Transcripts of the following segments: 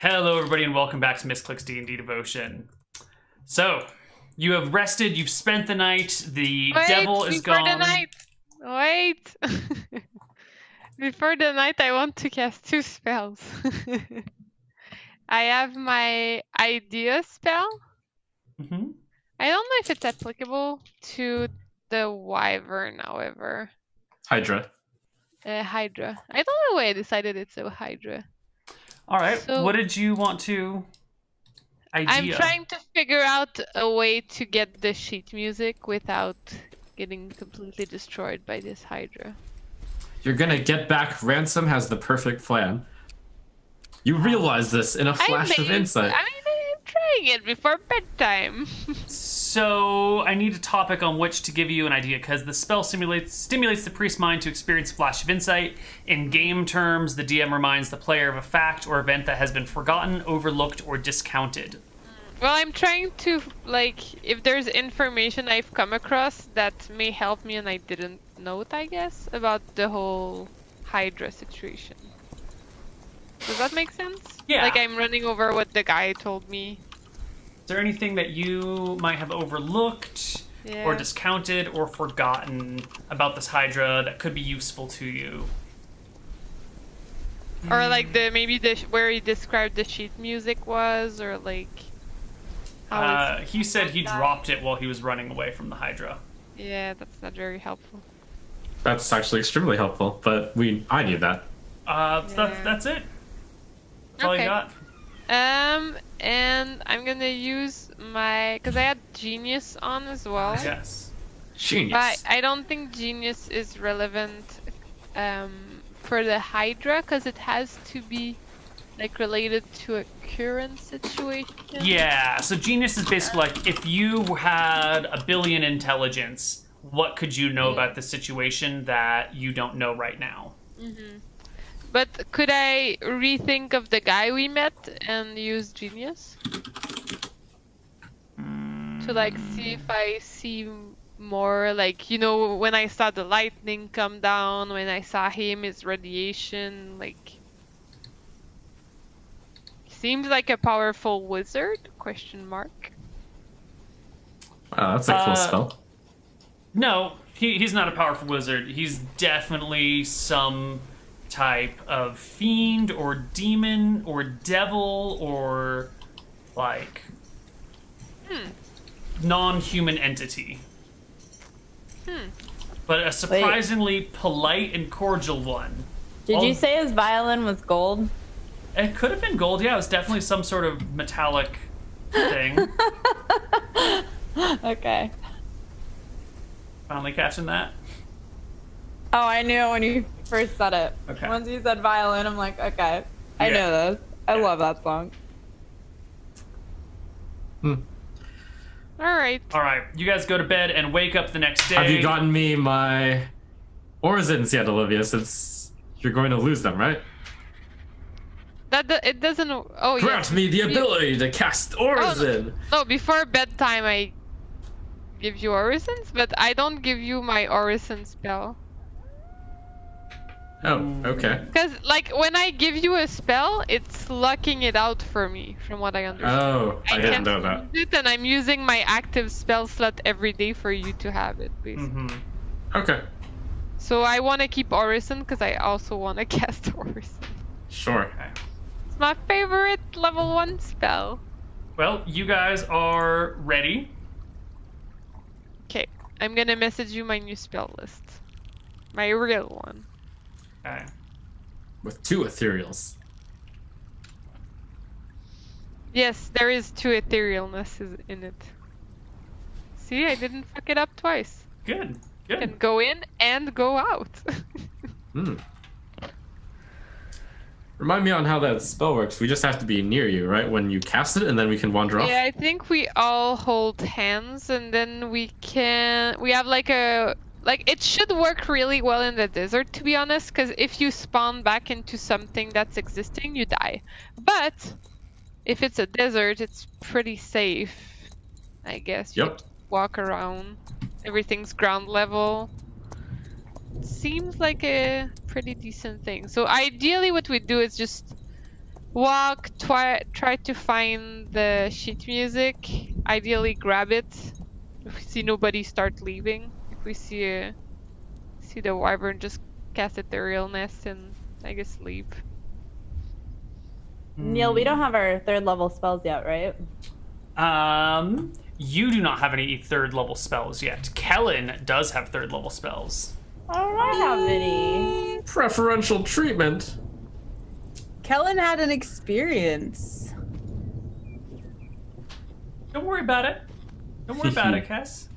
Hello, everybody, and welcome back to Misscliks D&D Devotion. So, you have rested, you've spent the night, the devil is gone. Before the night! Wait! Before the night, I want to cast 2 spells. I have my idea spell. Mm-hmm. I don't know if it's applicable to the wyvern, however. Hydra. Hydra. I don't know why I decided it's a hydra. Alright, So, what did you want to idea? I'm trying to figure out a way to get the sheet music without getting completely destroyed by this hydra. You're gonna get back. Ransom has the perfect plan. You realize this in a flash of insight. I'm trying it before bedtime. So, I need a topic on which to give you an idea, because the spell stimulates the priest's mind to experience a flash of insight. In game terms, the DM reminds the player of a fact or event that has been forgotten, overlooked, or discounted. Well, I'm trying to, if there's information I've come across that may help me and I didn't note, I guess, about the whole Hydra situation. Does that make sense? Yeah. Like, I'm running over what the guy told me. Is there anything that you might have overlooked or discounted or forgotten about this Hydra that could be useful to you? Or like where he described the sheet music was, or like how he said he dropped it while he was running away from the Hydra. Yeah, that's not very helpful. That's actually extremely helpful, but I need that. That's it. That's all you got. And I'm gonna use because I had Genius on as well. Yes. Genius. But I don't think Genius is relevant for the Hydra, because it has to be related to a current situation. Yeah, so Genius is basically like, if you had a billion intelligence, what could you know about the situation that you don't know right now? Mm-hmm. But could I rethink of the guy we met and use Genius? To see if I see more, when I saw the lightning come down, when I saw him, his radiation, seems like a powerful wizard, question mark. Wow, that's a cool spell. No, he's not a powerful wizard. He's definitely some type of fiend or demon or devil or non-human entity. But a surprisingly polite and cordial one. Did you say his violin was gold? It could have been gold, yeah. It was definitely some sort of metallic thing. Okay. Finally catching that? Oh, I knew it when you first said it. Okay. Once you said violin, I'm like, okay. I know this. I love that song. Alright. Alright, you guys go to bed and wake up the next day. Have you gotten me my orisons yet, Olivia? Since you're going to lose them, right? It doesn't. Oh, Grant me the ability to cast orison. No, before bedtime I give you orisons, but I don't give you my orison spell. Oh, okay. Because when I give you a spell, it's locking it out for me, from what I understand. Oh, I didn't know that. Use it, and I'm using my active spell slot every day for you to have it, basically. Okay. So I want to keep orison because I also want to cast orison. Sure. It's my favorite level 1 spell. Well, you guys are ready. Okay, I'm gonna message you my new spell list. My real one. Okay. With 2 ethereals. Yes, there is 2 etherealnesses in it. See, I didn't fuck it up twice. Good. Can go in and go out. Remind me on how that spell works. We just have to be near you, right? When you cast it, and then we can wander off? Yeah, I think we all hold hands, and then we have it should work really well in the desert, to be honest, because if you spawn back into something that's existing, you die. But if it's a desert, it's pretty safe, I guess. You Yep. can walk around. Everything's ground level. Seems like a pretty decent thing. So ideally what we do is just walk, try to find the sheet music. Ideally, grab it. If we see nobody, start leaving. If we see the wyvern, just cast ethereal nest and I guess leave. Neil, we don't have our 3rd level spells yet, right? You do not have any 3rd level spells yet. Kellen does have 3rd level spells. I don't have any. Preferential treatment. Kellen had an experience. Don't worry about it. Don't worry about it, Cass.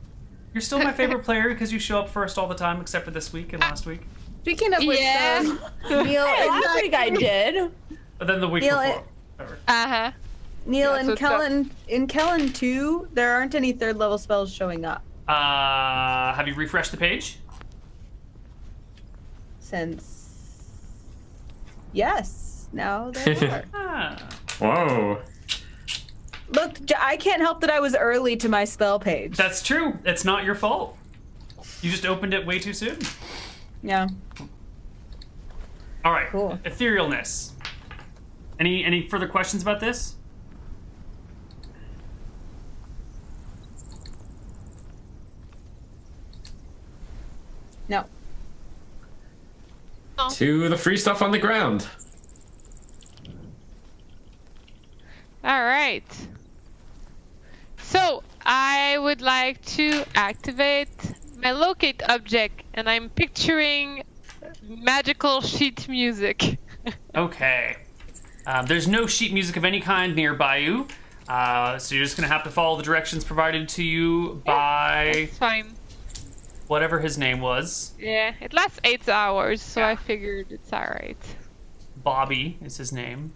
You're still my favorite player because you show up first all the time, except for this week and last week. Speaking of which, Yeah. Neil, last week I did. But then the week Neil, before. Whatever. Uh-huh. Neil, Yeah, so in Kellen 2, there aren't any 3rd level spells showing up. Have you refreshed the page? Since... Yes, now there are. Ah. Whoa. Look, I can't help that I was early to my spell page. That's true. It's not your fault. You just opened it way too soon. Yeah. All right. Cool. Etherealness. Any further questions about this? No. To the free stuff on the ground. All right. So I would like to activate my locate object, and I'm picturing magical sheet music. Okay. There's no sheet music of any kind nearby you, so you're just gonna have to follow the directions provided to you by It's fine. whatever his name was. Yeah, it lasts 8 hours, so Yeah. I figured it's all right. Bobby is his name.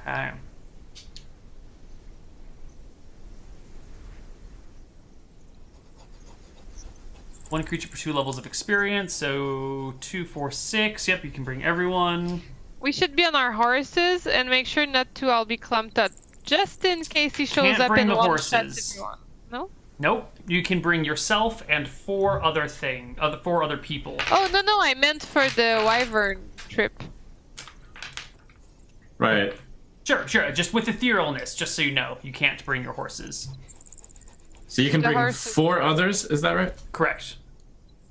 Okay. One creature for 2 levels of experience, so 2, 4, 6. Yep, you can bring everyone. We should be on our horses and make sure not to all be clumped up, just in case he shows Can't up bring in the one horses. shot if you want. No? Nope, you can bring yourself and 4 other people. Oh, no, I meant for the wyvern trip. Right. Sure, just with etherealness, just so you know, you can't bring your horses. So you can The bring horses. 4 others, is that right? Correct.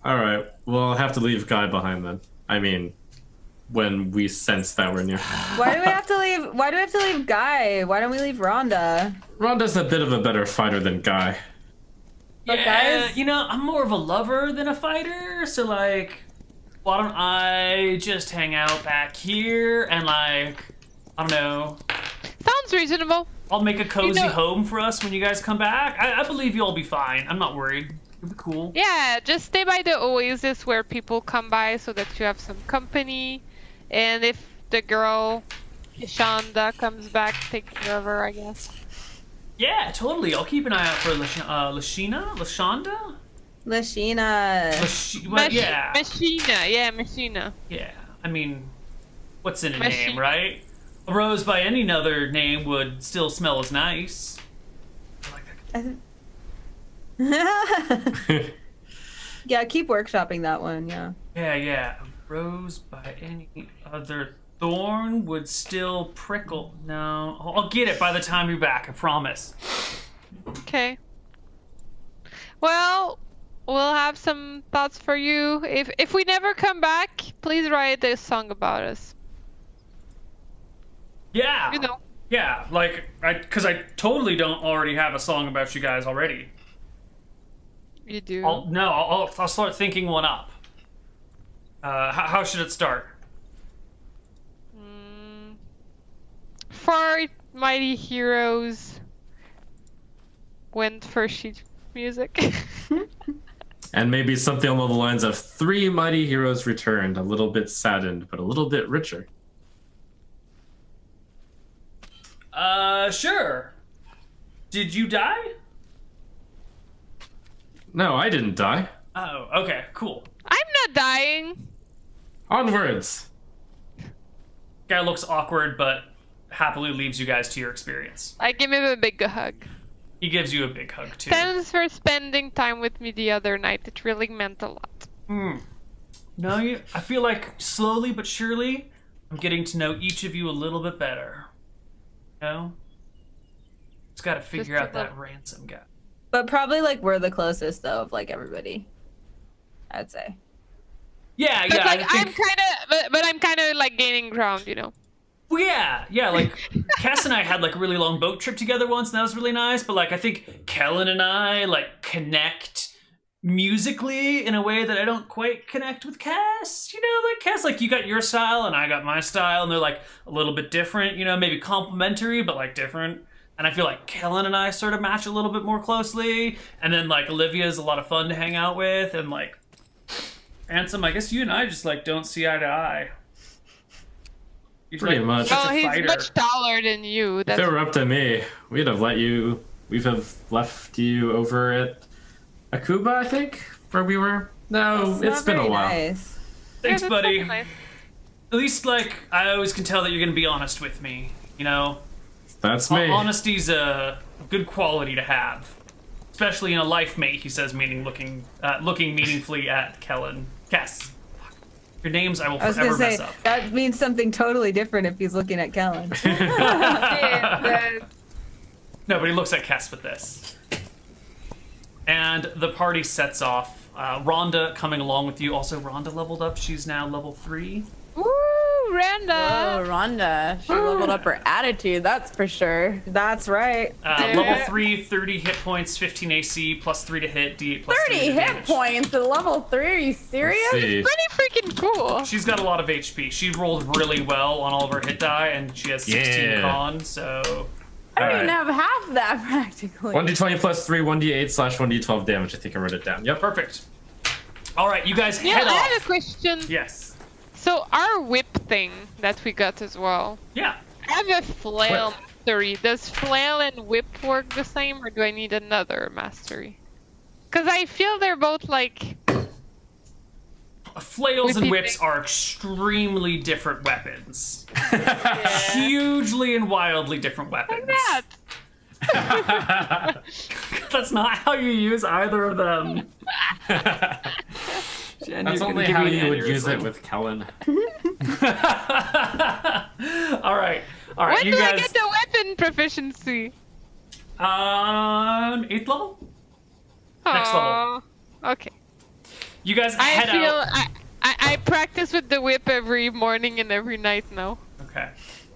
Alright, well, I'll have to leave Guy behind then. I mean, when we sense that we're near. Why do we have to leave? Why do we have to leave Guy? Why don't we leave Rhonda? Rhonda's a bit of a better fighter than Guy. But Yeah, guys- you know, I'm more of a lover than a fighter, so like, why don't I just hang out back here and like, I don't know, Sounds reasonable. I'll make a cozy You know- home for us when you guys come back. I believe you'll be fine. I'm not worried. It'll be cool. Yeah, just stay by the oasis where people come by so that you have some company. And if the girl, Shonda, comes back, take care of her, I guess. Yeah, totally. I'll keep an eye out for Lashina? Lashonda? Lashina. Well, yeah. Machina. Yeah. I mean, what's in a Machi- name, right? A rose by any other name would still smell as nice. I like that. Yeah, keep workshopping that one. Yeah. Yeah. A rose by any other thorn would still prickle. No, I'll get it by the time you're back, I promise. Okay. Well, we'll have some thoughts for you. If we never come back, please write a song about us. Yeah. You know. Yeah, like, because I totally don't already have a song about you guys already. You do. I'll start thinking one up. How should it start? Four mighty heroes went for sheet music. And maybe something along the lines of 3 mighty heroes returned, a little bit saddened, but a little bit richer. Sure. Did you die? No, I didn't die. Oh, okay, cool. I'm not dying. Onwards! Guy looks awkward, but happily leaves you guys to your experience. I give him a big hug. He gives you a big hug, too. Thanks for spending time with me the other night. It really meant a lot. No, I feel like slowly but surely, I'm getting to know each of you a little bit better. You know? Just gotta figure out that ransom guy. But probably like we're the closest though of like everybody. I'd say. Yeah, But yeah. like I think, I'm kind of like gaining ground, you know. well, yeah. Like Cass and I had like a really long boat trip together once, and that was really nice. But like I think Kellen and I like connect musically in a way that I don't quite connect with Cass. You know, like Cass, like you got your style and I got my style, and they're like a little bit different. You know, maybe complementary, but like different. And I feel like Kellen and I sort of match a little bit more closely. And then like Olivia's a lot of fun to hang out with, and like Ansem, I guess you and I just like don't see eye to eye. He's Pretty much. such Oh, a he's fighter. much taller than you. If That's it were up to me, we'd have left you over at Akuba, I think, where we were. No, it's been a while. Nice. Thanks, that's buddy. nice. At least like I always can tell that you're gonna be honest with me. You know, That's me. honesty's a good quality to have, especially in a life mate. He says, looking meaningfully at Cass. Your names I will I was forever gonna mess say up. that means something totally different if he's looking at Kellen. No, but he looks at Cass with this. And the party sets off. Rhonda coming along with you. Also, Rhonda leveled up. She's now level 3. Woo, Randa. Oh, Rhonda. She leveled up her attitude, that's for sure. That's right. Level 3, 30 hit points, 15 AC, plus 3 to hit, D8 plus 3 30 to hit damage. points at level 3, are you serious? Let's see. Pretty freaking cool. She's got a lot of HP. She rolled really well on all of her hit die, and she has 16 Yeah. con, so... I don't even Alright. have half that practically. 1d20 plus 3, 1d8/1d12 damage. I think I wrote it down. Yep. Perfect. All right, you guys Yeah, head I off. have a question. Yes. So our whip thing that we got as well. Yeah. I have a flail mastery. Does flail and whip work the same, or do I need another mastery? Because I feel they're both like... Flails and Whippy whips thing. are extremely different weapons. Hugely and wildly different weapons. that. That's not how you use either of them. That's only how you would use it with Kellen. All right. When You do I guys. get the weapon proficiency? 8th level. Next level. Aw, okay. You guys I head feel out. I practice with the whip every morning and every night now. Okay.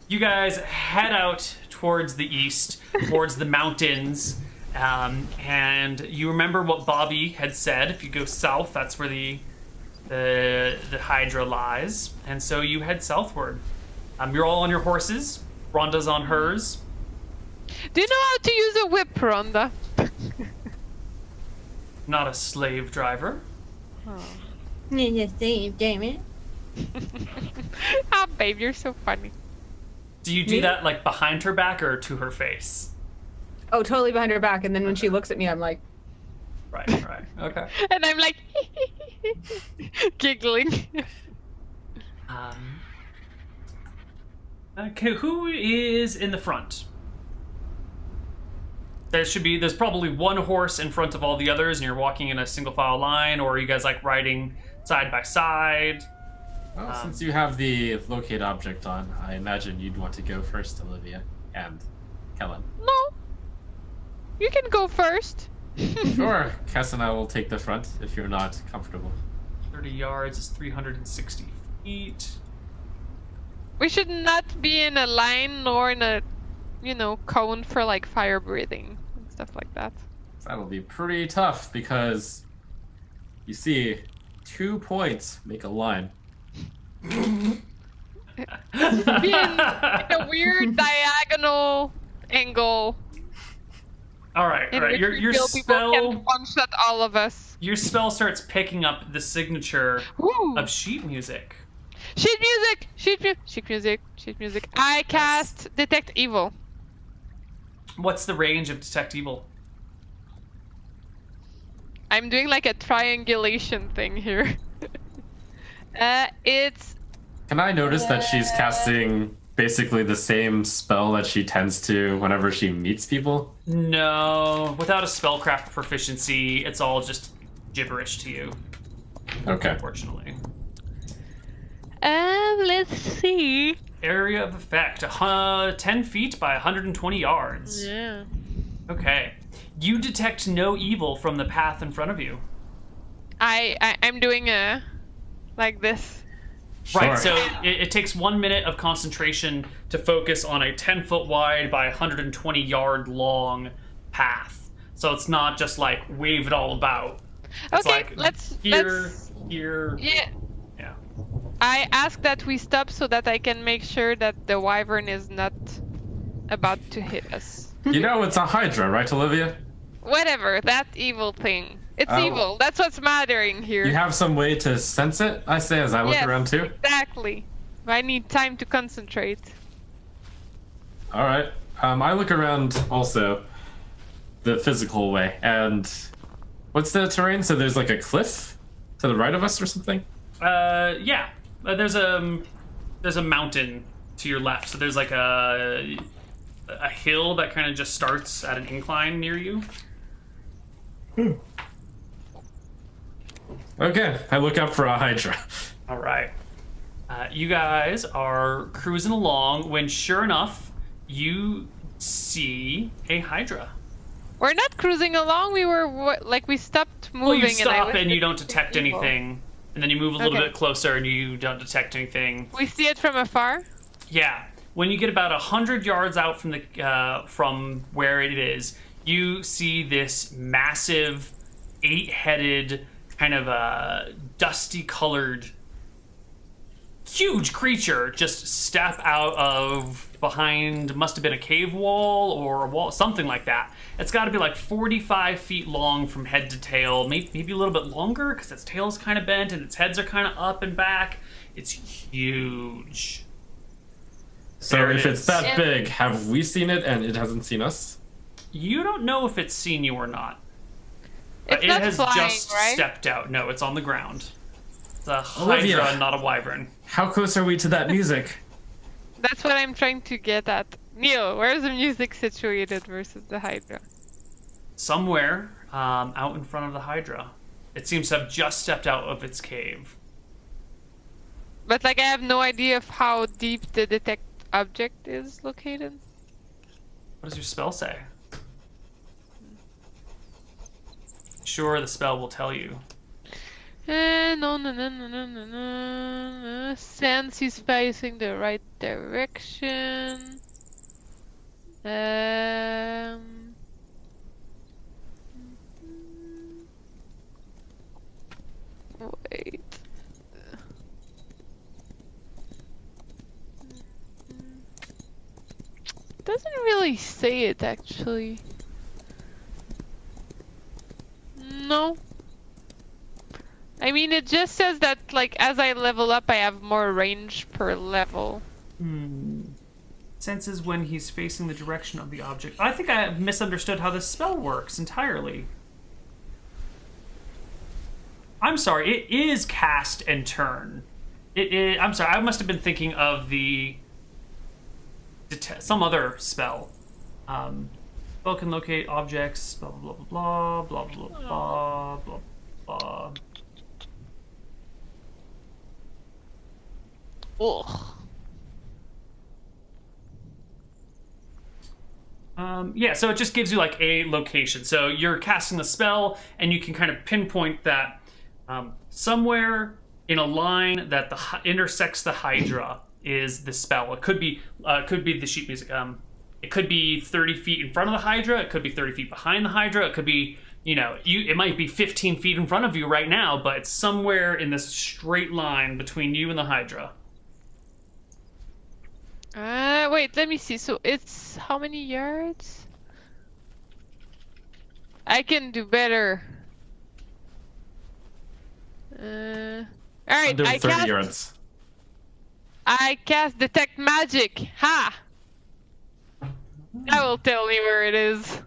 You guys head out towards the east, towards the mountains, and you remember what Bobby had said. If you go south, that's where the hydra lies, and so you head southward. You're all on your horses. Rhonda's on hers. Do you know how to use a whip, Rhonda? Not a slave driver. Ah, babe, you're so funny. Do you do Me? that like behind her back or to her face? Oh, totally behind her back, and then when she looks at me, I'm like, Right. Okay. And I'm like giggling. Okay, who is in the front? There's probably one horse in front of all the others, and you're walking in a single file line, or are you guys like riding side by side? Well, since you have the locate object on, I imagine you'd want to go first, Olivia and Kellen. No. You can go first. Sure, Cass and I will take the front if you're not comfortable. 30 yards is 360 feet. We should not be in a line nor in a, cone for like fire breathing and stuff like that. That'll be pretty tough because, you see, 2 points make a line. Be in a weird diagonal angle All right. in which Your we feel people spell can one-shot all of us. your spell starts picking up the signature Ooh. of sheet music. Sheet music! Sheet music. I cast Detect Evil. What's the range of detect evil? I'm doing like a triangulation thing here. It's... Can I notice that she's casting basically the same spell that she tends to whenever she meets people? No, without a spellcraft proficiency, it's all just gibberish to you, Okay. unfortunately. Let's see. Area of effect, 10 feet by 120 yards. Yeah. Okay. You detect no evil from the path in front of you. I'm doing like this. Right, Sure. so it takes 1 minute of concentration to focus on a 10-foot wide by 120 yard long path. So it's not just like wave it all about. It's Okay, like let's here. Yeah. Yeah. I ask that we stop so that I can make sure that the wyvern is not about to hit us. You know it's a hydra, right, Olivia? Whatever, that evil thing. It's Oh. evil. That's what's mattering here. You have some way to sense it, I say, as I look Yes, around too? Exactly. I need time to concentrate. All right. I look around also the physical way. And what's the terrain? So there's like a cliff to the right of us or something? Yeah. There's a mountain to your left. So there's like a hill that kind of just starts at an incline near you. Okay. I look up for a hydra. All right. You guys are cruising along when, sure enough, you see a hydra. We're not cruising along. We were we stopped moving. Well, you and I stop looked and you at don't the detect evil. anything, and then you move a little Okay. bit closer and you don't detect anything. We see it from afar. Yeah, when you get about 100 yards out from where it is, you see this massive, 8-headed, kind of dusty-colored, huge creature just step out of behind, must have been a cave wall or a wall, something like that. It's got to be like 45 feet long from head to tail, maybe a little bit longer because its tail's kind of bent and its heads are kind of up and back. It's huge. So There it if it's is. that big, have we seen it and it hasn't seen us? You don't know if it's seen you or not. It's It not has flying, just right? stepped out. No, it's on the ground. It's a Olivia. hydra, not a wyvern. How close are we to that music? That's what I'm trying to get at. Neil, where's the music situated versus the hydra? Somewhere out in front of the hydra. It seems to have just stepped out of its cave. But I have no idea of how deep the detect object is located. What does your spell say? Sure, the spell will tell you. No. Sense he's facing the right direction. Wait. Doesn't really say it actually. No. I mean, it just says that, like, as I level up, I have more range per level. Senses when he's facing the direction of the object. I think I misunderstood how this spell works entirely. I'm sorry, it is cast and turn. I'm sorry, I must have been thinking of the some other spell. Spell can locate objects. Blah blah blah blah blah blah blah blah blah. Ugh. Yeah, so it just gives you like a location. So you're casting the spell, and you can kind of pinpoint that somewhere in a line that intersects the hydra is the spell. It could be the sheet music. It could be 30 feet in front of the hydra. It could be 30 feet behind the hydra. It could be, it might be 15 feet in front of you right now, but it's somewhere in this straight line between you and the hydra. Wait, let me see. So it's how many yards? I can do better. Alright, Under I 30 cast, yards. I cast Detect Magic. Ha! That will tell me where it is.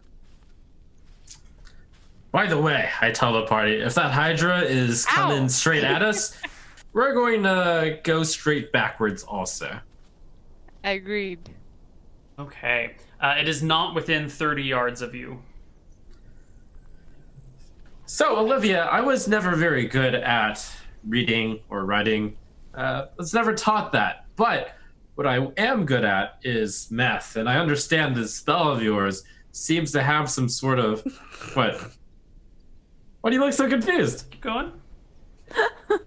By the way, I tell the party, if that hydra is coming Ow. straight at us, we're going to go straight backwards also. Agreed. Okay. It is not within 30 yards of you. So, Olivia, I was never very good at reading or writing. was never taught that. But what I am good at is math, and I understand this spell of yours seems to have some sort of what? Why do you look so confused? Keep going.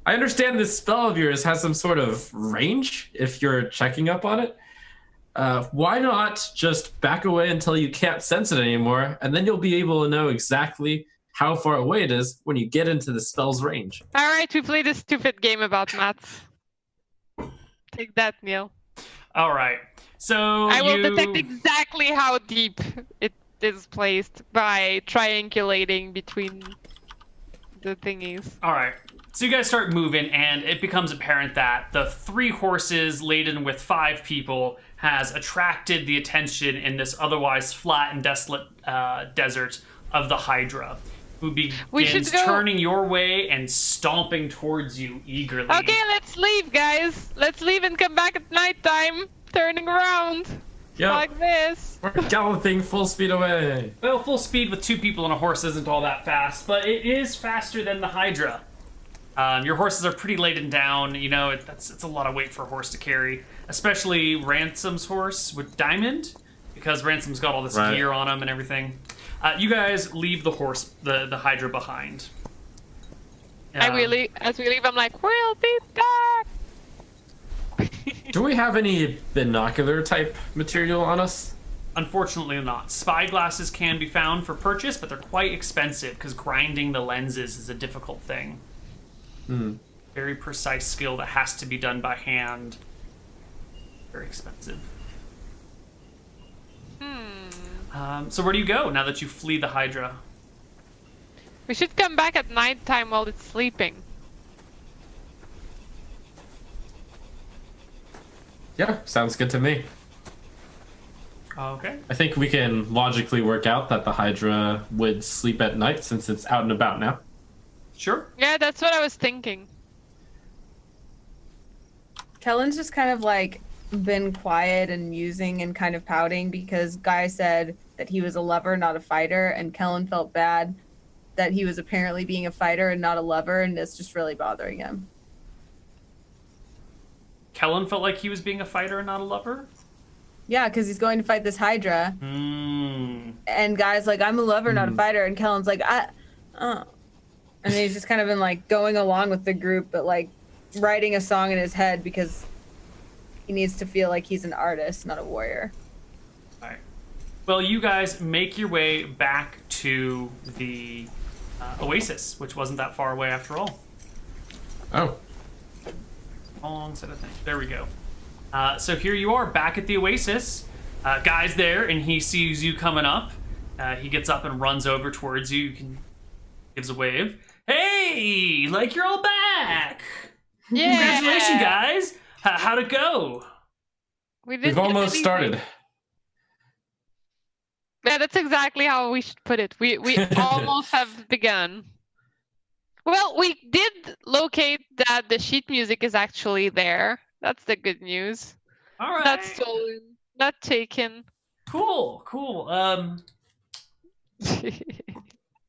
I understand this spell of yours has some sort of range if you're checking up on it. Why not just back away until you can't sense it anymore, and then you'll be able to know exactly how far away it is when you get into the spell's range. All right, we played a stupid game about maths. Take that, Neil. All right. So I will detect exactly how deep it is placed by triangulating between the thingies. All right. So you guys start moving, and it becomes apparent that the 3 horses laden with 5 people has attracted the attention in this otherwise flat and desolate desert of the Hydra, who begins turning your way and stomping towards you eagerly. Okay, let's leave, guys. Let's leave and come back at nighttime, turning around. Yep. Like this. We're galloping full speed away. Well, full speed with 2 people on a horse isn't all that fast, but it is faster than the Hydra. Your horses are pretty laden down. You know, it's a lot of weight for a horse to carry, especially Ransom's horse with Diamond, because Ransom's got all this gear on him and everything. You guys leave the the Hydra behind. As we leave, I'm like, we'll be back. Do we have any binocular type material on us? Unfortunately not. Spy glasses can be found for purchase, but they're quite expensive because grinding the lenses is a difficult thing. Very precise skill that has to be done by hand. Very expensive. So where do you go now that you flee the Hydra? We should come back at nighttime while it's sleeping. Yeah, sounds good to me. Okay. I think we can logically work out that the Hydra would sleep at night since it's out and about now. Sure. Yeah, that's what I was thinking. Kellen's just kind of like been quiet and musing and kind of pouting because Guy said that he was a lover, not a fighter, and Kellen felt bad that he was apparently being a fighter and not a lover, and it's just really bothering him. Kellen felt like he was being a fighter and not a lover? Yeah, because he's going to fight this Hydra. And Guy's like, I'm a lover, not a fighter, and Kellen's like, And then he's just kind of been like going along with the group, but like writing a song in his head because he needs to feel like he's an artist, not a warrior. All right. Well, you guys make your way back to the oasis, which wasn't that far away after all. Oh. Long set of things. There we go. So here you are back at the oasis. Guy's there, and he sees you coming up. He gets up and runs over towards you. Gives a wave. Hey, like you're all back. Yeah. Congratulations, guys. How'd it go? We've almost started. Yeah, that's exactly how we should put it. We almost have begun. Well, we did locate that the sheet music is actually there. That's the good news. All right. Not stolen, not taken. Cool.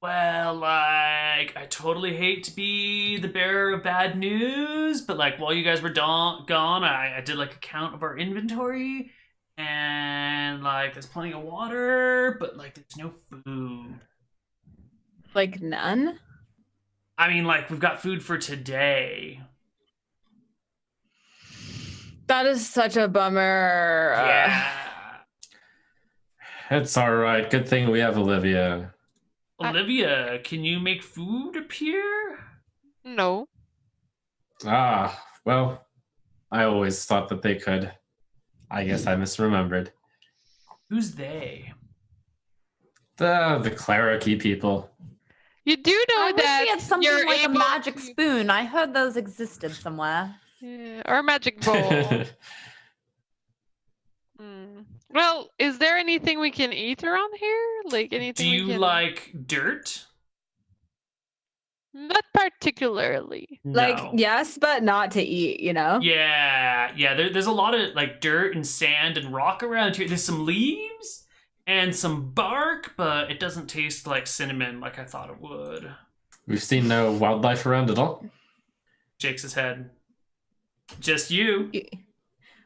Well, like, I totally hate to be the bearer of bad news, but like while you guys were gone, I did like a count of our inventory, and like there's plenty of water, but like there's no food. Like none? I mean, like we've got food for today. That is such a bummer. Yeah. It's all right. Good thing we have Olivia. Olivia, can you make food appear? No. Ah, well, I always thought that they could. I guess I misremembered. Who's they? The cleric-y people. You do know I wish that we had something you're like a able magic to- spoon. I heard those existed somewhere. Yeah, or a magic bowl. Well, is there anything we can eat around here? Like anything? Do you we can... like dirt? Not particularly. Like, No. yes, but not to eat, you know? Yeah. There's a lot of like dirt and sand and rock around here. There's some leaves and some bark, but it doesn't taste like cinnamon like I thought it would. We've seen no wildlife around at all. Shakes his head. Just you.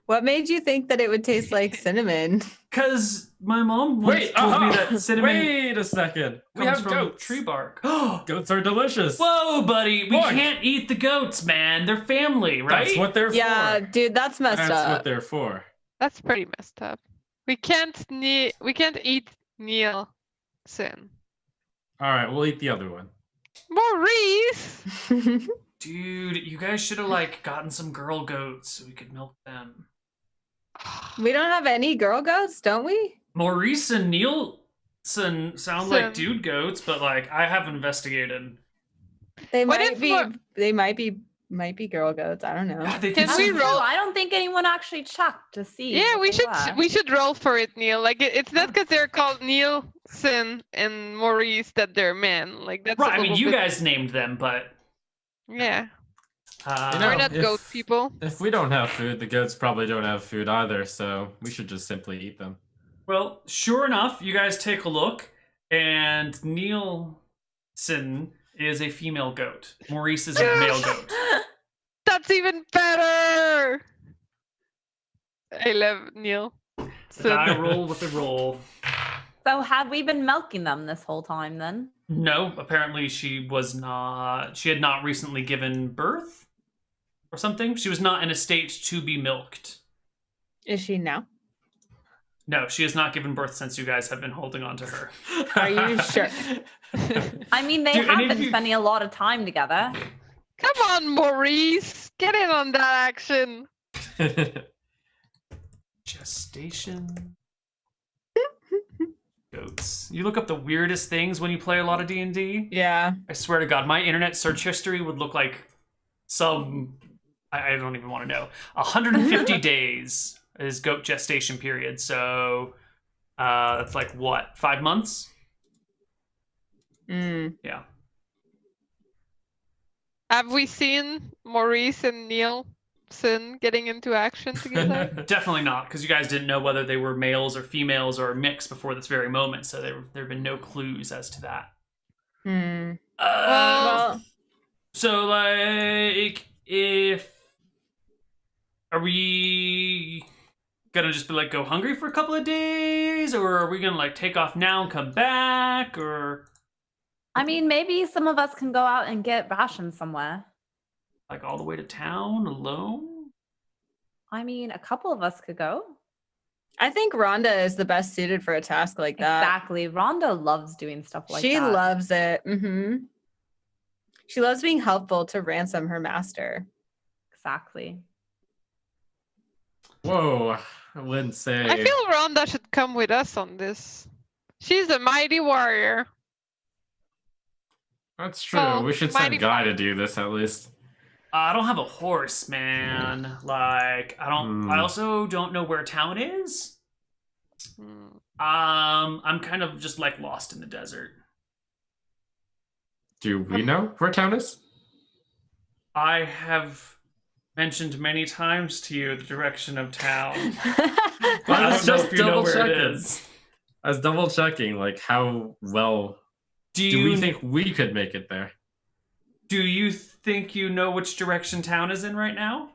What made you think that it would taste like cinnamon? Because my mom once told me that cinnamon Wait a second. We comes have from goats. tree bark. Goats are delicious. Whoa, buddy. We Boy. can't eat the goats, man. They're family, right? That's what they're Yeah, for. dude, that's messed That's up. what they're for. That's pretty messed up. We can't eat Nielsen. All right, we'll eat the other one. Maurice! Dude, you guys should have gotten some girl goats so we could milk them. We don't have any girl goats, don't we? Maurice and Nielsen sound like dude goats, but I have investigated. They What might if be. we're- They might be girl goats. I don't know. God, they Can could we serve- roll- I don't think anyone actually checked to see. Yeah, what they were. we should roll for it, Neil. It's not because they're called Nielsen and Maurice that they're men. That's Right, a I mean, little you bit- guys named them, but Yeah, You know, we're not goat people. If we don't have food, the goats probably don't have food either, so we should just simply eat them. well, sure enough, you guys take a look, and Nielsen is a female goat. Maurice is a male goat. That's even better. I love Neil. The die roll with the roll. So have we been milking them this whole time then? No, apparently she had not recently given birth or something. She was not in a state to be milked. Is she now? No, she has not given birth since you guys have been holding on to her. Are you sure? I mean, they Do any have of been you- spending a lot of time together. Come on, Maurice. Get in on that action. Gestation. Goats. You look up the weirdest things when you play a lot of D&D. Yeah. I swear to God, my internet search history would look like some... I don't even want to know. 150 days is goat gestation period. So that's what? 5 months? Mm. Yeah. Have we seen Maurice and Nielsen getting into action together? Definitely not, because you guys didn't know whether they were males or females or a mix before this very moment. So there have been no clues as to that. Hmm. Well, So, if... Are we gonna just be go hungry for a couple of days? Or are we gonna take off now and come back? Or I mean, maybe some of us can go out and get rations somewhere. all the way to town alone? I mean, a couple of us could go. I think Rhonda is the best suited for a task like that. Exactly. Rhonda loves doing stuff like She that. loves it. Mm-hmm. She loves being helpful to ransom her master. Exactly. Whoa, I wouldn't say. I feel Rhonda should come with us on this. She's a mighty warrior. That's true. Oh, We should mighty send Guy to do this at least. I don't have a horse, man. I don't. I also don't know where town is. Hmm. I'm kind of just lost in the desert. Do we know where town is? I have mentioned many times to you the direction of town. But I don't know if you know where it is. I was double checking, how well do we think we could make it there? Do you think you know which direction town is in right now?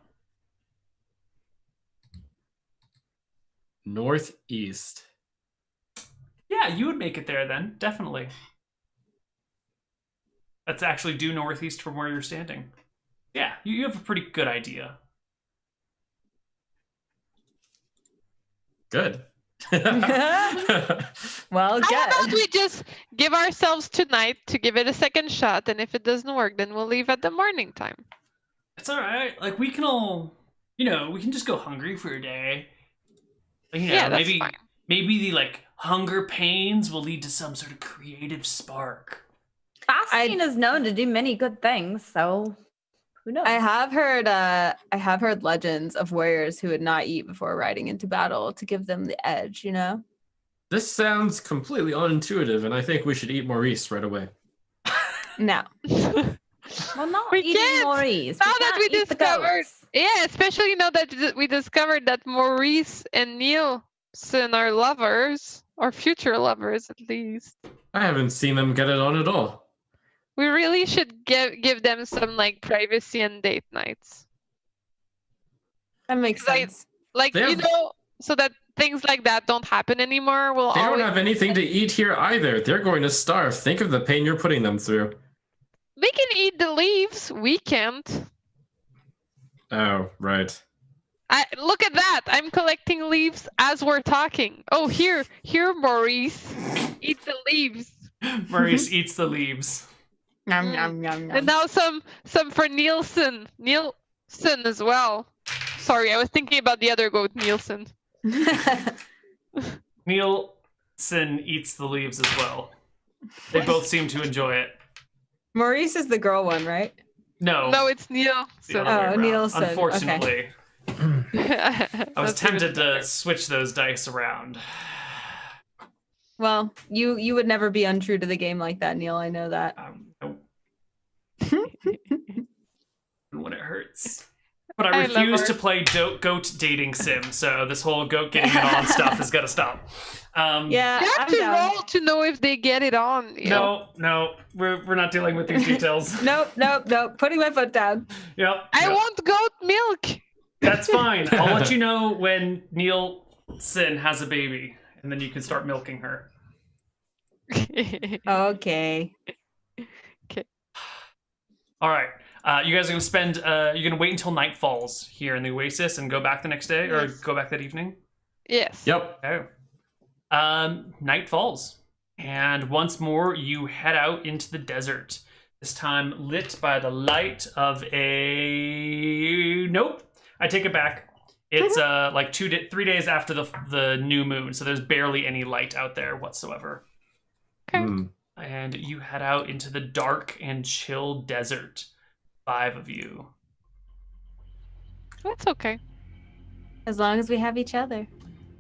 Northeast. Yeah, you would make it there then, definitely. That's actually due northeast from where you're standing. Yeah, you have a pretty good idea. Good. Well, How about good. we just give ourselves tonight to give it a second shot, and if it doesn't work, then we'll leave at the morning time. It's all right. We can all, we can just go hungry for a day. Yeah, that's maybe fine. maybe the hunger pains will lead to some sort of creative spark. Fasting is known to do many good things, so who knows? I have heard legends of warriors who would not eat before riding into battle to give them the edge, This sounds completely unintuitive, and I think we should eat Maurice right away. No. Well, not We eating can't. Maurice. Now that can't we eat the discovered, goats. yeah, especially now that we discovered that Maurice and Nielsen are lovers, or future lovers at least. I haven't seen them get it on at all. We really should give them some privacy and date nights. That makes 'Cause I- sense. Like, They you have- know, so that things like that don't happen anymore. We'll They don't always... have anything to eat here either. They're going to starve. Think of the pain you're putting them through. They can eat the leaves. We can't. Oh, right. Look at that. I'm collecting leaves as we're talking. Oh, here, Maurice. Eat the leaves. Maurice eats the leaves. Nom, nom, nom, nom. And now some for Nielsen. Nielsen as well. Sorry, I was thinking about the other goat, Nielsen. Nielsen eats the leaves as well. They both seem to enjoy it. Maurice is the girl one, right? No. No, it's the Nielsen. other way Oh, around. Nielsen, okay. Unfortunately, I was That's even tempted to better. switch those dice around. Well, you would never be untrue to the game like that, Neil. I know that. Nope. When it hurts. But I I love refuse her. to play goat dating sim, so this whole goat getting it on stuff is gonna stop. Yeah, You have I'm to down. roll to know if they get it on. You know? No, we're not dealing with these details. Nope. Putting my foot down. Yep. I yep. want goat milk. That's fine. I'll let you know when Nielsen has a baby, and then you can start milking her. Okay. All right. You guys are gonna spend. You're gonna wait until night falls here in the oasis and go back the next day, or Yes. go back that evening. Yes. Yep. Oh. Night falls, and once more you head out into the desert. This time lit by the light of a. Nope. I take it back. It's like 3 days after the new moon, so there's barely any light out there whatsoever. Okay. Mm. And you head out into the dark and chill desert. 5 of you. That's okay. As long as we have each other.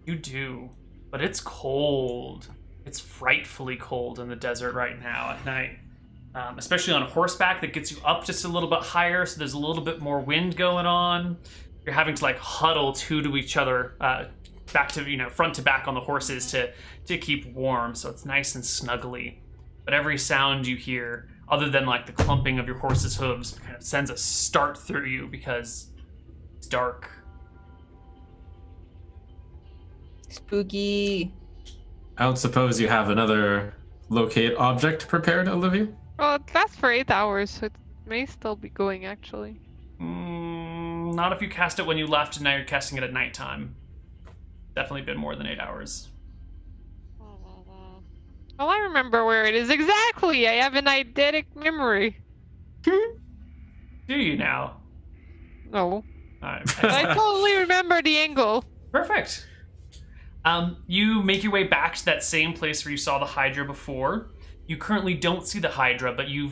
You do, but it's cold. It's frightfully cold in the desert right now at night. Especially on horseback, that gets you up just a little bit higher, so there's a little bit more wind going on. You're having to like huddle two to each other, back to front to back on the horses to keep warm, so it's nice and snuggly. But every sound you hear, other than like the clumping of your horse's hooves, kind of sends a start through you because it's dark. Spooky. I don't suppose you have another locate object prepared, Olivia? Well, it lasts for 8 hours, so it may still be going, actually. Not if you cast it when you left, and now you're casting it at nighttime. Definitely been more than 8 hours. Well, I remember where it is exactly. I have an eidetic memory. Do you now? No. All right. But I totally remember the angle. Perfect. You make your way back to that same place where you saw the hydra before. You currently don't see the hydra, but you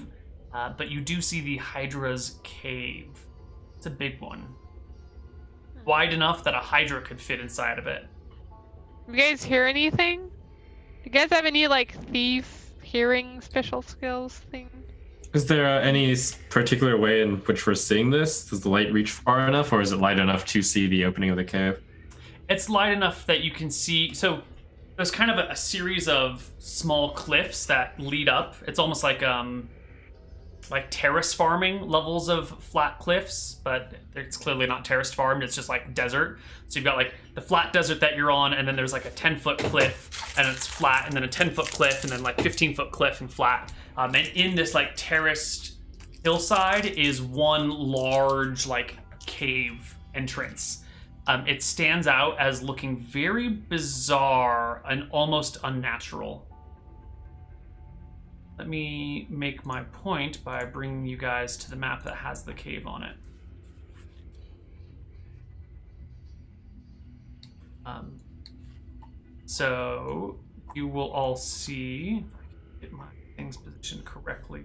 do see the hydra's cave. It's a big one, wide enough that a hydra could fit inside of it. You guys hear anything? Do you guys have any like thief hearing special skills thing? Is there any particular way in which we're seeing this? Does the light reach far enough, or is it light enough to see the opening of the cave? It's light enough that you can see. So there's kind of a series of small cliffs that lead up. It's almost like terrace farming levels of flat cliffs, but it's clearly not terrace farmed. It's just like desert. So you've got like the flat desert that you're on, and then there's like a 10-foot cliff, and it's flat, and then a 10-foot cliff, and then like 15-foot cliff and flat. And in this like terraced hillside is one large like cave entrance. It stands out as looking very bizarre and almost unnatural. Let me make my point by bringing you guys to the map that has the cave on it. So you will all see, if I can get my things positioned correctly.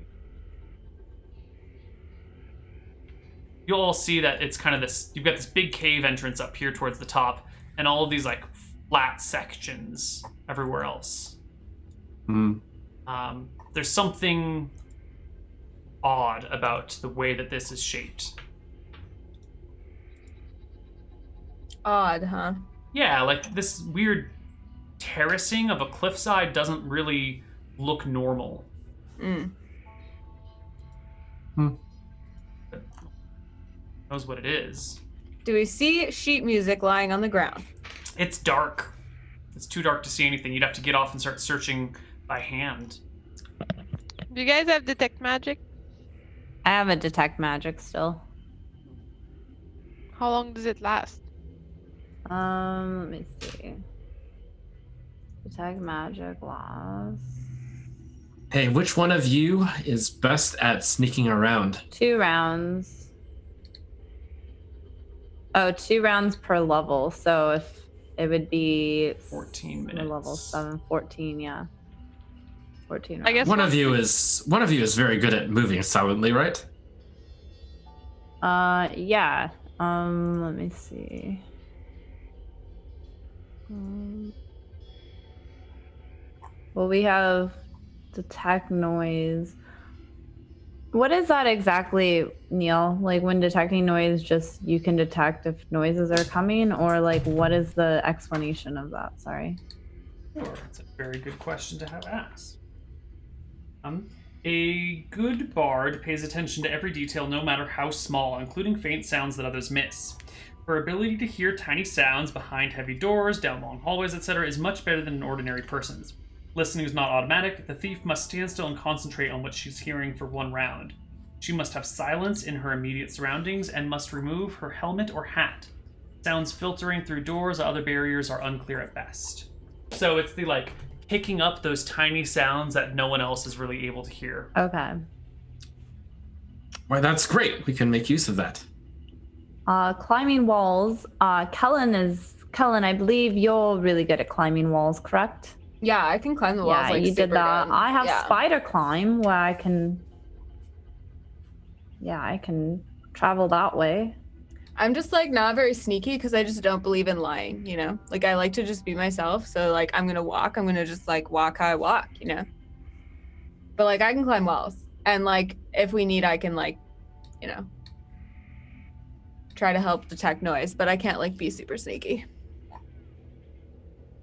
You'll all see that it's kind of this, you've got this big cave entrance up here towards the top, and all of these like flat sections everywhere else. There's something odd about the way that this is shaped. Odd, huh? Yeah, like this weird terracing of a cliffside doesn't really look normal. Knows what it is. Do we see sheet music lying on the ground? It's dark. It's too dark to see anything. You'd have to get off and start searching by hand. Do you guys have detect magic? I have a detect magic still. How long does it last? Let me see. Detect magic lasts Hey, which one of you is best at sneaking around? 2 rounds. Oh, 2 rounds per level. So if it would be 14 we're level minutes. 7, 14, yeah. 14 I guess rounds. One of you is very good at moving silently, right? Yeah. Let me see. Well, we have detect noise. What is that exactly, Neil? Like when detecting noise, just you can detect if noises are coming, or like what is the explanation of that? Sorry. Sure, that's a very good question to have asked. A good bard pays attention to every detail, no matter how small, including faint sounds that others miss. Her ability to hear tiny sounds behind heavy doors, down long hallways, etc., is much better than an ordinary person's. Listening is not automatic. The thief must stand still and concentrate on what she's hearing for 1 round. She must have silence in her immediate surroundings and must remove her helmet or hat. Sounds filtering through doors or other barriers are unclear at best. So it's the like picking up those tiny sounds that no one else is really able to hear. Okay. Why, that's great. We can make use of that. Climbing walls. Kellen, I believe you're really good at climbing walls, correct? Yeah, I can climb the walls. Yeah, like, you did super that. good. I have Yeah. spider climb where I can travel that way. I'm just like not very sneaky because I just don't believe in lying, you know? Like I like to just be myself. So like I'm gonna just like walk how I walk, you know? But like I can climb walls. And like if we need I can like, you know, try to help detect noise, but I can't like be super sneaky.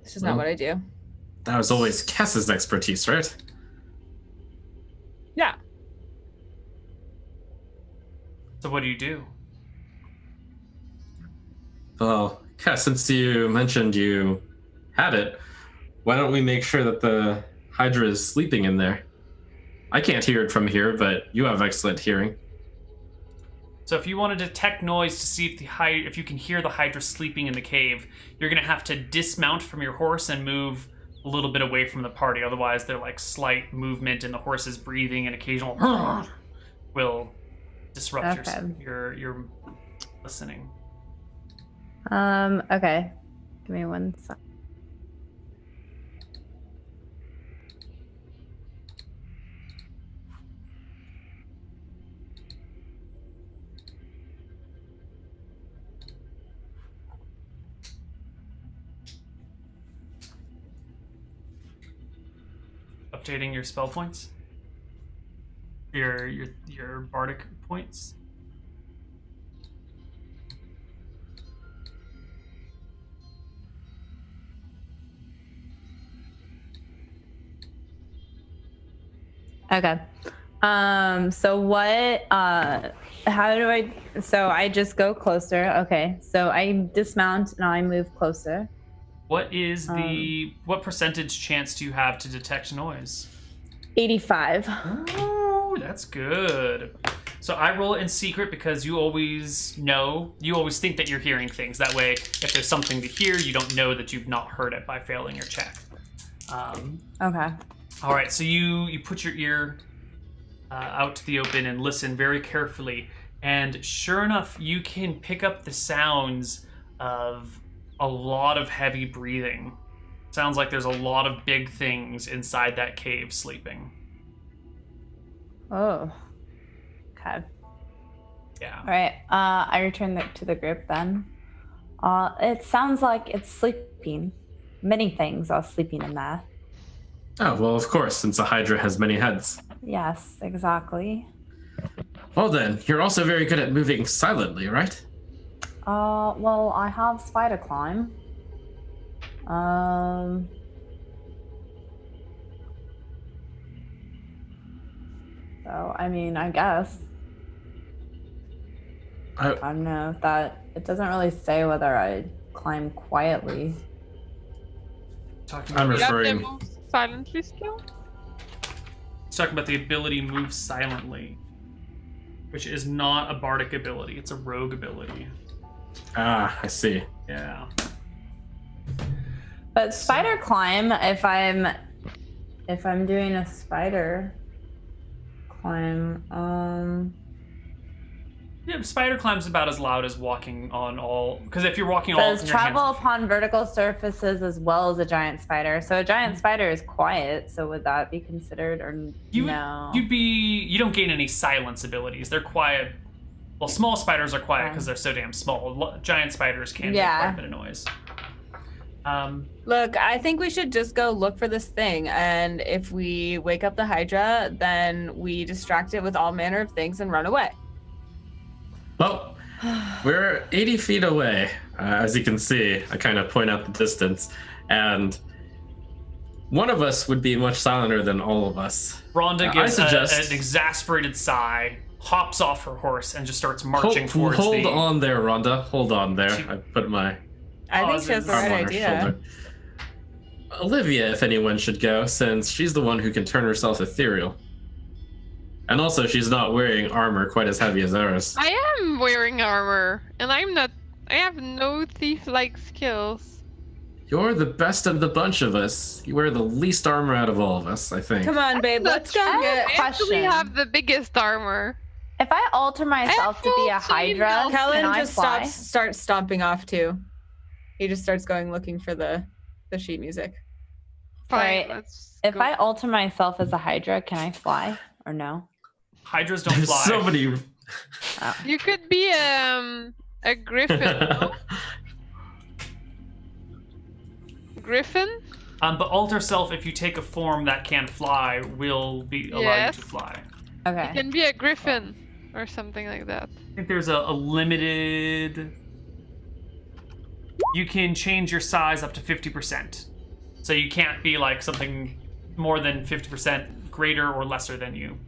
It's just not Well, what I do. That was always Cass's expertise, right? Yeah. So what do you do? Well, Cass, since you mentioned you had it, why don't we make sure that the hydra is sleeping in there? I can't hear it from here, but you have excellent hearing. So if you want to detect noise to see if if you can hear the hydra sleeping in the cave, you're going to have to dismount from your horse and move a little bit away from the party. Otherwise, their like slight movement in the horse's breathing and occasional will disrupt your listening. Okay. Give me 1 sec. Updating your spell points, your bardic points. Okay. So what, how do I just go closer. Okay. So I dismount and I move closer. What is what percentage chance do you have to detect noise? 85. Oh, that's good. So I roll it in secret because you always think that you're hearing things. That way, if there's something to hear, you don't know that you've not heard it by failing your check. Okay. All right, so you put your ear out to the open and listen very carefully, and sure enough, you can pick up the sounds of a lot of heavy breathing. Sounds like there's a lot of big things inside that cave sleeping. Oh. Okay. Yeah. All right. I return to the group then. It sounds like it's sleeping. Many things are sleeping in there. Oh, well, of course, since a hydra has many heads. Yes, exactly. Well then, you're also very good at moving silently, right? Well, I have spider climb. So, I mean, I guess. I don't know if that. It doesn't really say whether I climb quietly. I'm You have the referring. move silently skill? It's talking about the ability move silently, which is not a bardic ability. It's a rogue ability. Ah, I see. Yeah. But spider climb, if I'm doing a spider climb, Yeah, spider climb's about as loud as walking on all. Because if you're walking all, says in your hands- travel upon vertical surfaces as well as a giant spider. So a giant spider is quiet. So would that be considered or no? You don't gain any silence abilities. They're quiet. Well, small spiders are quiet because they're so damn small. Giant spiders can make quite a bit of noise. Look, I think we should just go look for this thing, and if we wake up the hydra, then we distract it with all manner of things and run away. Well, we're 80 feet away, as you can see. I kind of point out the distance, and one of us would be much silenter than all of us. Rhonda gives an exasperated sigh, hops off her horse, and just starts marching towards Hold on there, Rhonda. Hold on there. I put my I think she has the arm right on her idea. shoulder. Olivia, if anyone should go, since she's the one who can turn herself ethereal. And also, she's not wearing armor quite as heavy as ours. I am wearing armor, and I have no thief-like skills. You're the best of the bunch of us. You wear the least armor out of all of us, I think. Come on, babe, let's go I get... I actually have the biggest armor. If I alter myself to be a full chain hydra, belt. can Kellen I just fly? starts stomping off too. He just starts going looking for the sheet music. Fine, Sorry, let's If go. I alter myself as a hydra, can I fly or no? Hydras don't There's fly. so many. You could be a griffin. No? Griffin? But alter self, if you take a form that can fly, will be allow Yes. you to fly. Okay. You can be a griffin or something like that. I think there's a limited. You can change your size up to 50%. So you can't be like something more than 50% greater or lesser than you.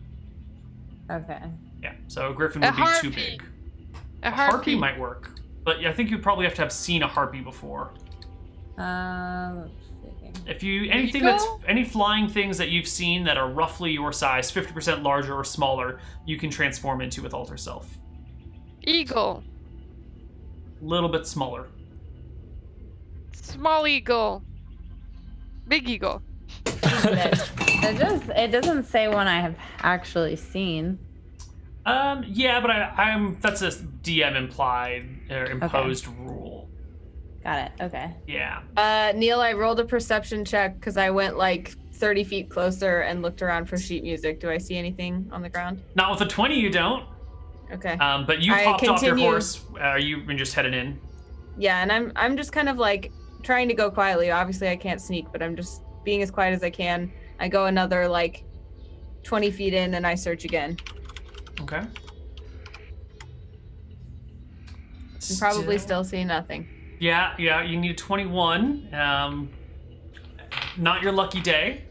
Okay. Yeah, so a griffin A would be too harpy. big. A Harpy harpy. might work, but I think you probably have to have seen a harpy before. Let's see. If you Eagle? any flying things that you've seen that are roughly your size, 50% larger or smaller, you can transform into with alter self. Eagle. A little bit smaller. Small eagle. Big eagle. It doesn't say one I have actually seen. Yeah, but I'm that's a DM implied or imposed rule. Got it. Okay. Yeah. Neil, I rolled a perception check because I went like 30 feet closer and looked around for sheet music. Do I see anything on the ground? Not with a 20, you don't. Okay. But you I hopped off your continue. horse. Are you just headed in? Yeah, and I'm just kind of like trying to go quietly. Obviously, I can't sneak, but I'm just being as quiet as I can. I go another like 20 feet in and I search again. Okay. And probably still see nothing. Yeah, you need a 21. Not your lucky day.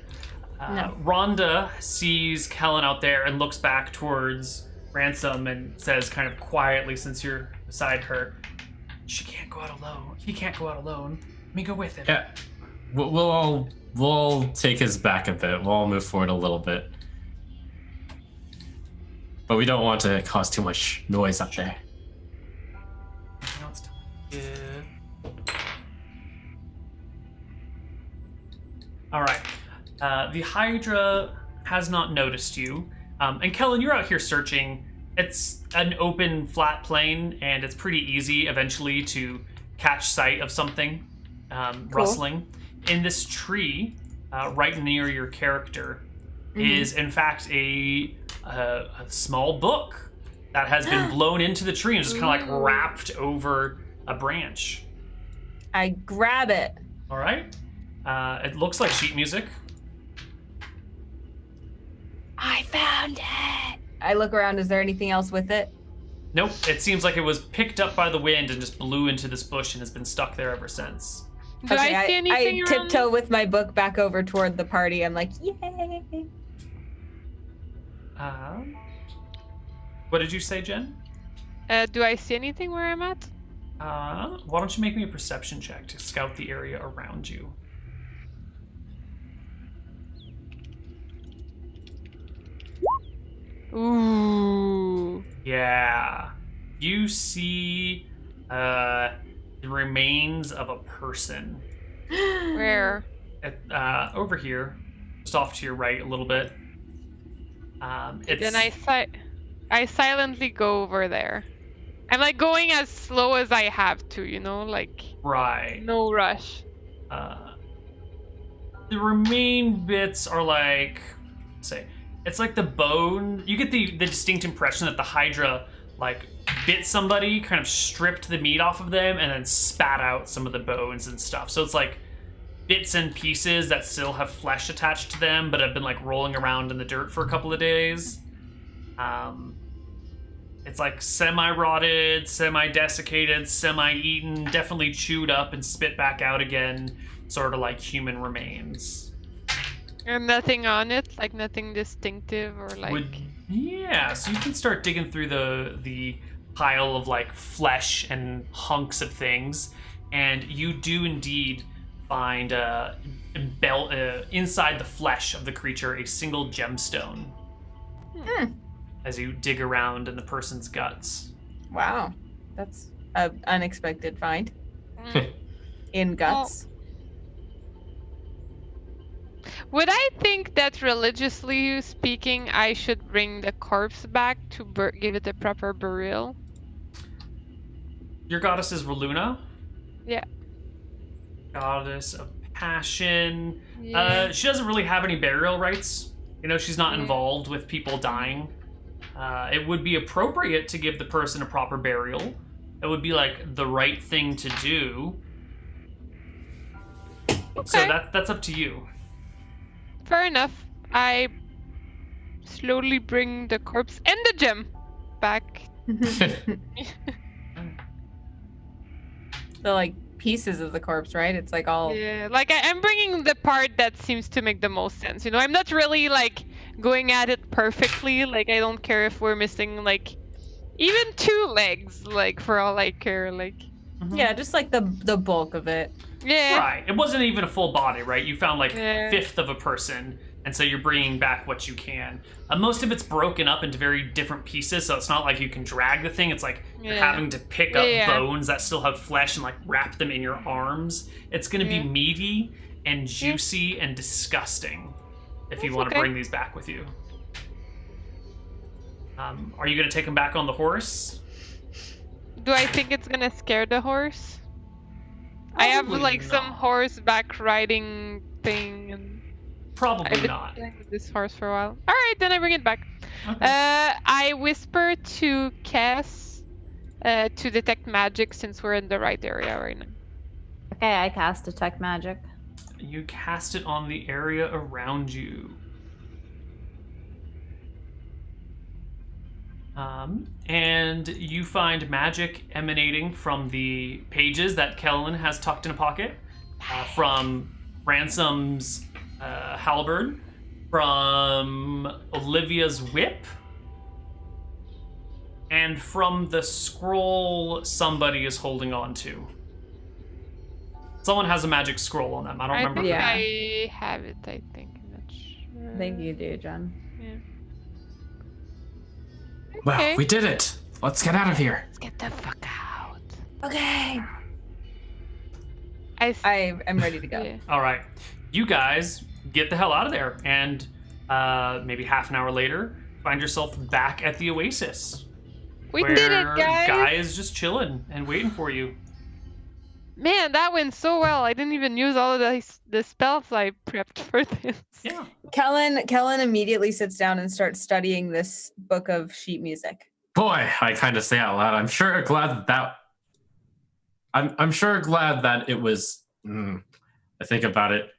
No. Rhonda sees Kellen out there and looks back towards Ransom and says kind of quietly, since you're beside her, she can't go out alone. He can't go out alone. Let me go with him. Yeah, we'll all take his back a bit. We'll all move forward a little bit, but we don't want to cause too much noise up there. Now it's time. Yeah. All right. The Hydra has not noticed you. And Kellen, you're out here searching. It's an open, flat plain, and it's pretty easy eventually to catch sight of something rustling. In this tree, right near your character, is in fact a small book that has been blown into the tree and just kind of like wrapped over a branch. I grab it. All right. It looks like sheet music. I found it. I look around. Is there anything else with it? Nope. It seems like it was picked up by the wind and just blew into this bush and has been stuck there ever since. Do I see anything I around? tiptoe with my book back over toward the party. I'm like, yay. What did you say, Jen? Do I see anything where I'm at? Why don't you make me a perception check to scout the area around you? Ooh. Yeah. You see the remains of a person. Where? Over here. Just off to your right a little bit. It's... Then I silently go over there. I'm like going as slow as I have to, you know, like Right. no rush. The remain bits are like, say, it's like the bone. You get the distinct impression that the hydra like bit somebody, kind of stripped the meat off of them, and then spat out some of the bones and stuff. So it's like bits and pieces that still have flesh attached to them, but have been like rolling around in the dirt for a couple of days. It's like semi-rotted, semi-desiccated, semi-eaten, definitely chewed up and spit back out again, sort of like human remains. And nothing on it, like nothing distinctive or like. Yeah, so you can start digging through the pile of like flesh and hunks of things, and you do indeed find inside the flesh of the creature a single gemstone. As you dig around in the person's guts. Wow, that's an unexpected find. In guts. Would I think that religiously speaking, I should bring the corpse back to give it a proper burial? Your goddess is Reluna? Yeah. Goddess of passion. Yeah. She doesn't really have any burial rites. You know, she's not involved with people dying. It would be appropriate to give the person a proper burial. It would be like the right thing to do. Okay. So that's up to you. Fair enough. I slowly bring the corpse and the gem back. The like pieces of the corpse, right? It's like all. Yeah, like I'm bringing the part that seems to make the most sense. You know, I'm not really like going at it perfectly. Like I don't care if we're missing like even 2 legs. Like for all I care. Like. Yeah, just like the bulk of it. Yeah. Right. It wasn't even a full body, right? You found like Yeah. 1/5 of a person, and so you're bringing back what you can. Most of it's broken up into very different pieces, so it's not like you can drag the thing. It's like you're Yeah. having to pick up Yeah. bones that still have flesh and like wrap them in your arms. It's going to Yeah. be meaty and juicy and disgusting if you That's want to okay. bring these back with you. Are you going to take them back on the horse? Do I think it's gonna scare the horse? I have Probably like some not. horseback riding thing, and Probably I've been not. playing with this horse for a while. All right, then I bring it back. Okay. I whisper to Cass to detect magic since we're in the right area right now. Okay, I cast Detect Magic. You cast it on the area around you. And you find magic emanating from the pages that Kellen has tucked in a pocket, from Ransom's halberd, from Olivia's whip, and from the scroll somebody is holding on to. Someone has a magic scroll on them. I don't I remember think who. Yeah. I have it. I think. I'm not sure. I think you do, Jen. Yeah. Well, Okay. we did it. Let's get out of here. Let's get the fuck out. Okay. I I am ready to go. yeah. All right, you guys get the hell out of there, and maybe half an hour later, find yourself back at the oasis. We where did it, guys. Guy is just chilling and waiting for you. Man, that went so well. I didn't even use all of the spells I prepped for this. Yeah. Kellen immediately sits down and starts studying this book of sheet music. Boy, I kind of say out loud. I'm sure glad that. I'm sure glad that it was. I think about it.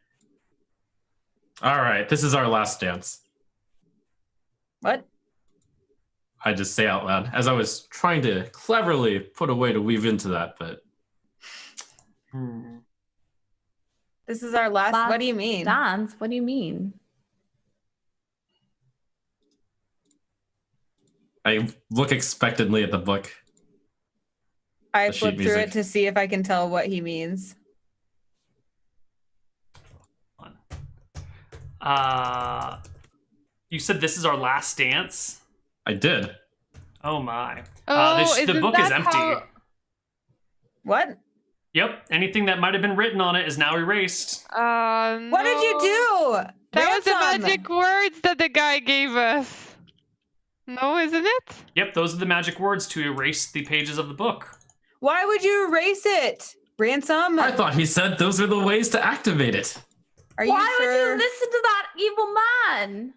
All right, this is our last dance. What? I just say out loud as I was trying to cleverly put a way to weave into that, but This is our last. What do you mean? Dance? What do you mean? I look expectantly at the book. I The sheet flipped through music. it to see if I can tell what he means. You said this is our last dance? I did. Oh my. Oh, The isn't book is that empty. how- What? Yep. Anything that might have been written on it is now erased. What did you do? That was the Ransom! magic words that the guy gave us. No, isn't it? Yep, those are the magic words to erase the pages of the book. Why would you erase it? Ransom? I thought he said those are the ways to activate it. Are you Why sure? would you listen to that evil man?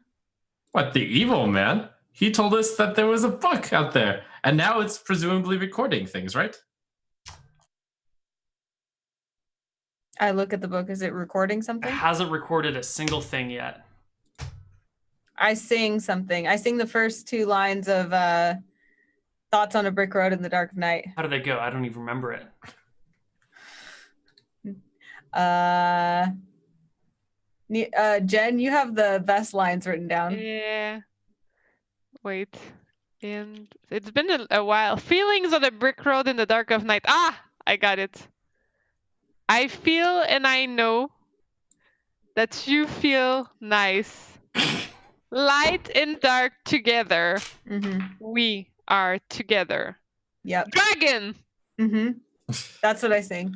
What, the evil man? He told us that there was a book out there, and now it's presumably recording things, right? I look at the book. Is it recording It something? hasn't recorded a single thing yet. I sing something. I sing the first 2 lines of Thoughts on a Brick Road in the Dark of Night. How did they go? I don't even remember it. Jen, you have the best lines written down. Yeah. Wait. And it's been a while. Feelings on a brick road in the dark of night. Ah, I got it. I feel and I know that you feel nice. Light and dark together. Mm-hmm. We are together. Yep. Dragon! Mm-hmm. That's what I sing.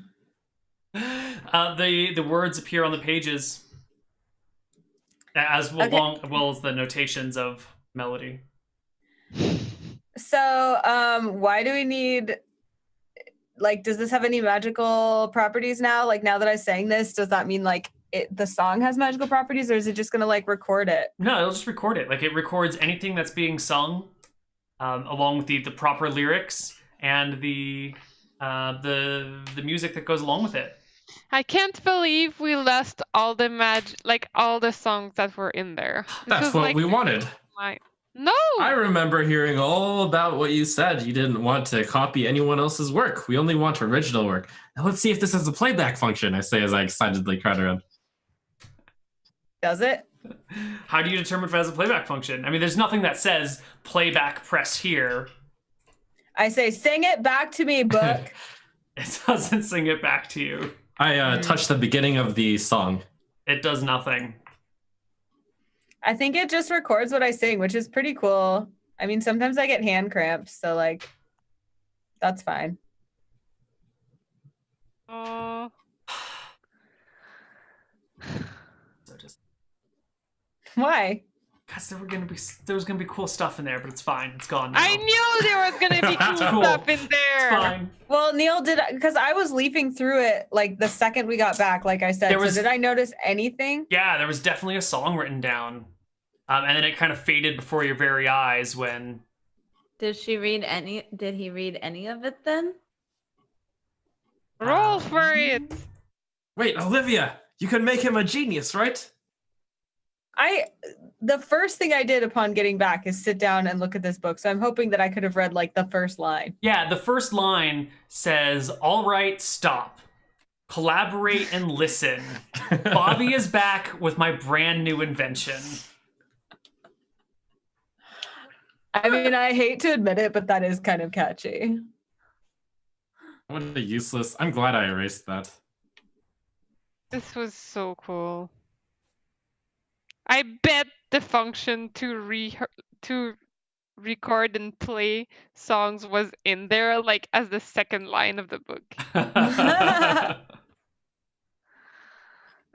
The words appear on the pages as well, well as the notations of melody. So, why do we need, like, does this have any magical properties now? Like, now that I sang this, does that mean, like, the song has magical properties, or is it just going to, like, record it? No, it'll just record it. Like, it records anything that's being sung, along with the proper lyrics and the music that goes along with it. I can't believe we lost all the all the songs that were in there. This That's was what like we wanted. No! I remember hearing all about what you said. You didn't want to copy anyone else's work. We only want original work. Now let's see if this has a playback function, I say as I excitedly crowd around. Does it? How do you determine if it has a playback function? I mean, there's nothing that says playback press here. I say, sing it back to me, book. It doesn't sing it back to you. I touched the beginning of the song. It does nothing. I think it just records what I sing, which is pretty cool. I mean, sometimes I get hand cramps, so, like, that's fine. Oh. Why? Because there was gonna be cool stuff in there, but it's fine. It's gone now. I knew there was gonna be cool Cool. stuff in It's there. fine. Well, Neil, because I was leafing through it, like, the second we got back, like I said. So did I notice anything? Yeah, there was definitely a song written down. And then it kind of faded before your very eyes when... Did he read any of it then? Roll for it. Wait, Olivia, you can make him a genius, right? The first thing I did upon getting back is sit down and look at this book. So I'm hoping that I could have read, like, the first line. Yeah, the first line says, "All right, stop. Collaborate and listen. Bobby is back with my brand new invention." I mean, I hate to admit it, but that is kind of catchy. What a useless... I'm glad I erased that. This was so cool. I bet the function to record and play songs was in there, like, as the second line of the book.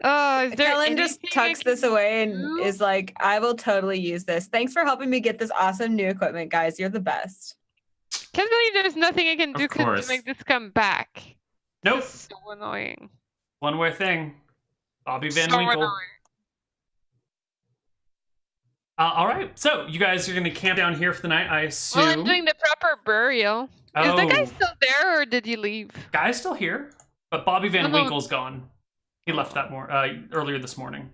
Oh, is there Kellen just anything I tucks this away and do? is like, I will totally use this. Thanks for helping me get this awesome new equipment, guys. You're the best. Can't believe there's nothing I can do to course. make this come back. Nope. This is so annoying. One more thing. Bobby Van So Winkle. annoying. All right, so you guys are going to camp down here for the night, I assume. Well, I'm doing the proper burial. Is the guy still there, or did he leave? Guy's still here, but Bobby Van No. Winkle's gone. He left that earlier this morning.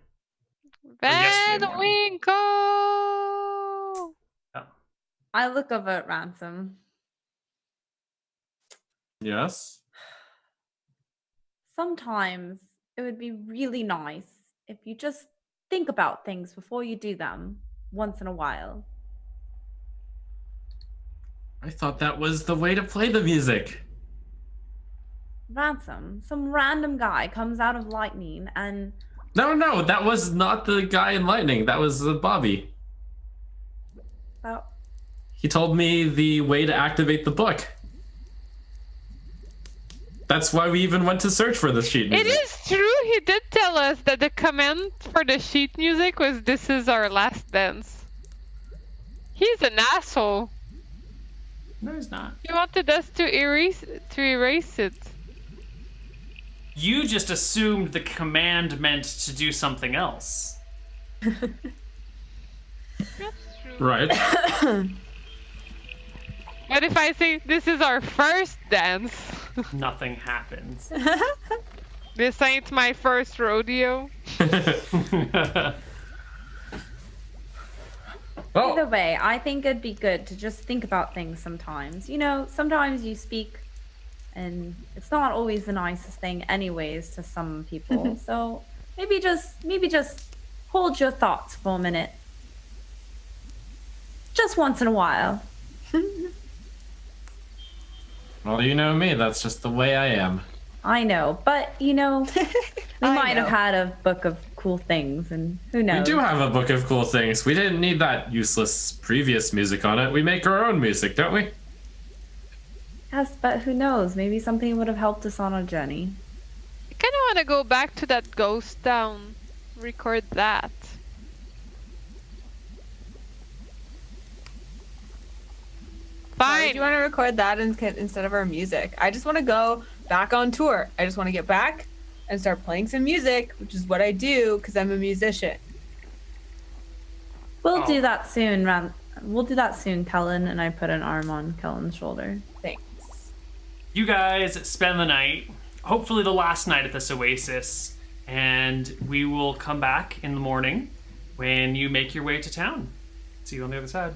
Van yesterday morning. Winkle! I look over at Ransom. Yes? Sometimes it would be really nice if you just think about things before you do them once in a while. I thought that was the way to play the music. Ransom, some random guy comes out of lightning and... No, that was not the guy in lightning. That was Bobby. Oh. He told me the way to activate the book. That's why we even went to search for the sheet music. It is true. He did tell us that the command for the sheet music was "This is our last dance." He's an asshole. No, he's not. He wanted us to erase it. You just assumed the command meant to do something else. That's true. Right. What if I say this is our first dance? Nothing happens. This ain't my first rodeo. Either way, I think it'd be good to just think about things sometimes. You know, sometimes you speak and it's not always the nicest thing anyways to some people. So maybe just hold your thoughts for a minute. Just once in a while. Well, you know me. That's just the way I am. I know, but you know, we might have had a book of cool things, and who knows? We do have a book of cool things. We didn't need that useless previous music on it. We make our own music, don't we? Yes, but who knows? Maybe something would have helped us on our journey. I kind of want to go back to that ghost town, record that. Why Fine. do you want to record that instead of our music? I just want to go back on tour. I just want to get back and start playing some music, which is what I do because I'm a musician. We'll do that soon, We'll do that soon, Kellen, and I put an arm on Kellen's shoulder. Thanks. You guys spend the night, hopefully the last night at this oasis, and we will come back in the morning when you make your way to town. See you on the other side.